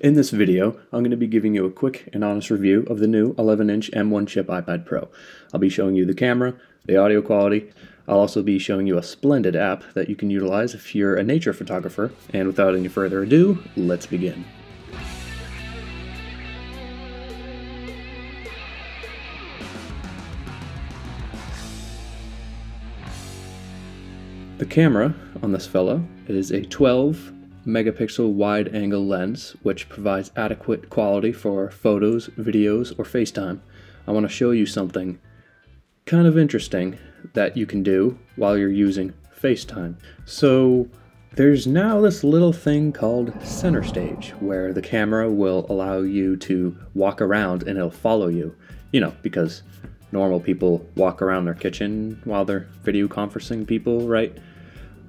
In this video, I'm going to be giving you a quick and honest review of the new 11-inch M1 chip iPad Pro. I'll be showing you the camera, the audio quality. I'll also be showing you a splendid app that you can utilize if you're a nature photographer. And without any further ado, let's begin. The camera on this fella is a 12 megapixel wide angle lens, which provides adequate quality for photos, videos, or FaceTime. I want to show you something kind of interesting that you can do while you're using FaceTime. So there's now this little thing called Centerstage, where the camera will allow you to walk around and it'll follow you. You know, because normal people walk around their kitchen while they're video conferencing people, right?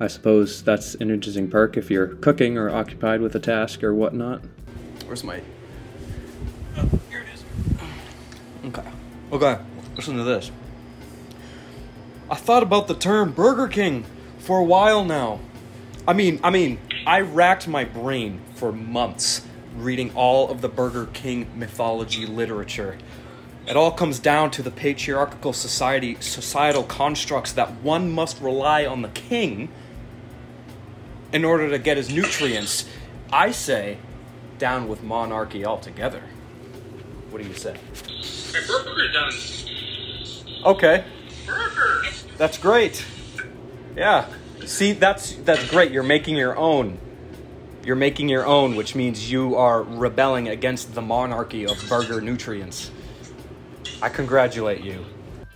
I suppose that's an interesting perk if you're cooking or occupied with a task or whatnot. Where's my... Oh, here it is. Okay, listen to this. I thought about the term Burger King for a while now. I mean, I racked my brain for months reading all of the Burger King mythology literature. It all comes down to the patriarchal societal constructs that one must rely on the king in order to get his nutrients. I say, down with monarchy altogether. What do you say? My burger done. Okay. Burger. That's great. Yeah. See, that's great. You're making your own. You're making your own, which means you are rebelling against the monarchy of burger nutrients. I congratulate you.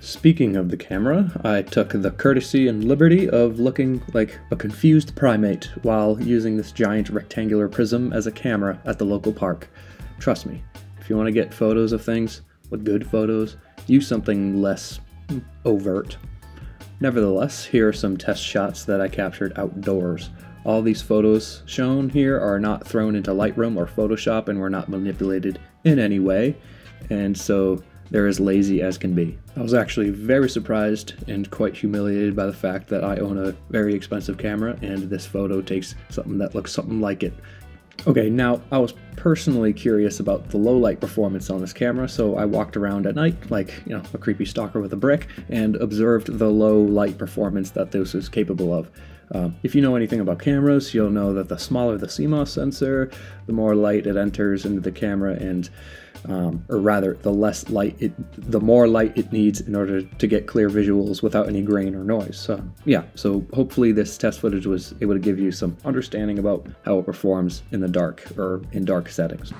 Speaking of the camera, I took the courtesy and liberty of looking like a confused primate while using this giant rectangular prism as a camera at the local park. Trust me, if you want to get photos of things with good photos, use something less overt. Nevertheless, here are some test shots that I captured outdoors. All these photos shown here are not thrown into Lightroom or Photoshop and were not manipulated in any way, and so they're as lazy as can be. I was actually very surprised and quite humiliated by the fact that I own a very expensive camera and this photo takes something that looks something like it. Okay, now I was personally curious about the low light performance on this camera, so I walked around at night like, you know, a creepy stalker with a brick and observed the low light performance that this is capable of. If you know anything about cameras, you'll know that the smaller the CMOS sensor, the more light it enters into the camera, and or rather, the more light it needs in order to get clear visuals without any grain or noise. So hopefully this test footage was able to give you some understanding about how it performs in the dark or in dark settings.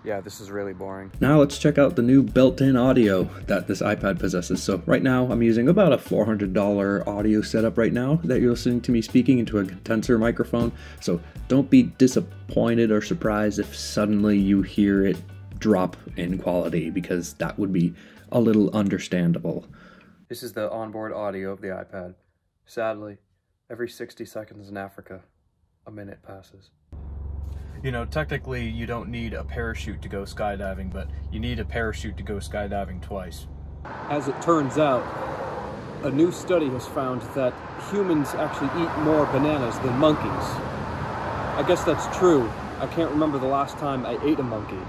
Yeah, this is really boring. Now let's check out the new built-in audio that this iPad possesses. So right now I'm using about a $400 audio setup right now that you're listening to me speaking into a condenser microphone. So don't be disappointed or surprised if suddenly you hear it drop in quality, because that would be a little understandable. This is the onboard audio of the iPad. Sadly, every 60 seconds in Africa, a minute passes. You know, technically you don't need a parachute to go skydiving, but you need a parachute to go skydiving twice. As it turns out, a new study has found that humans actually eat more bananas than monkeys. I guess that's true. I can't remember the last time I ate a monkey.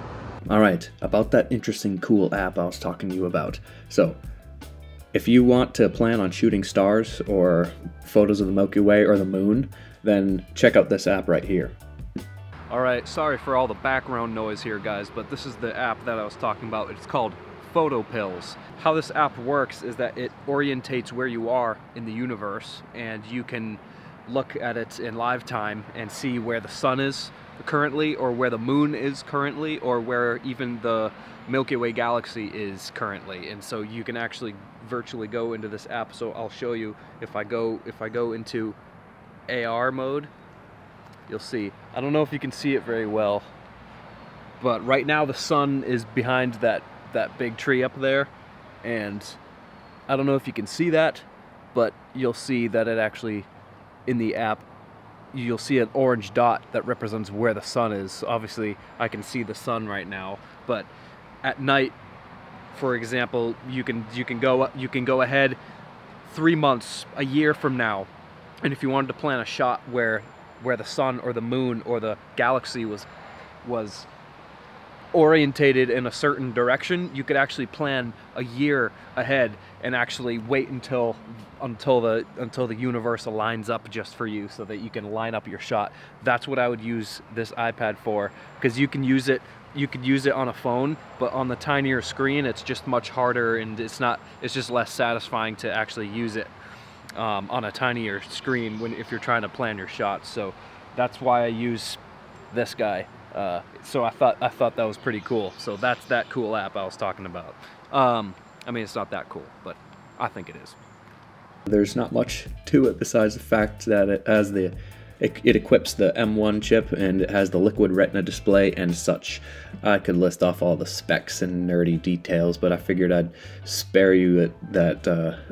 Alright, about that interesting, cool app I was talking to you about. So, if you want to plan on shooting stars or photos of the Milky Way or the moon, then check out this app right here. Alright, sorry for all the background noise here, guys, but this is the app that I was talking about. It's called PhotoPills. How this app works is that it orientates where you are in the universe, and you can look at it in live time and see where the sun is currently, or where the moon is currently, or where even the Milky Way galaxy is currently. And so you can actually virtually go into this app. So I'll show you if I go into AR mode. You'll see. I don't know if you can see it very well, but right now the sun is behind that big tree up there, and I don't know if you can see that, but you'll see that it actually, in the app, you'll see an orange dot that represents where the sun is. Obviously, I can see the sun right now, but at night, for example, you can go ahead, 3 months, a year from now, and if you wanted to plan a shot where the sun or the moon or the galaxy was orientated in a certain direction, you could actually plan a year ahead and actually wait until the universe aligns up just for you, so that you can line up your shot. That's what I would use this iPad for, because you could use it on a phone, but on the tinier screen it's just much harder, and it's just less satisfying to actually use it on a tinier screen if you're trying to plan your shots. So that's why I use this guy. So I thought that was pretty cool. So that's that cool app I was talking about. I mean, it's not that cool, but I think it is. There's not much to it besides the fact that it has it equips the M1 chip, and it has the liquid retina display and such. I could list off all the specs and nerdy details, but I figured I'd spare you that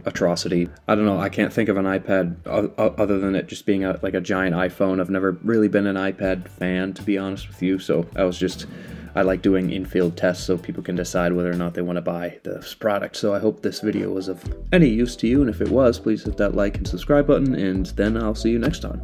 atrocity. I don't know, I can't think of an iPad other than it just being like a giant iPhone. I've never really been an iPad fan, to be honest with you, so I like doing in-field tests so people can decide whether or not they want to buy this product. So I hope this video was of any use to you, and if it was, please hit that like and subscribe button, and then I'll see you next time.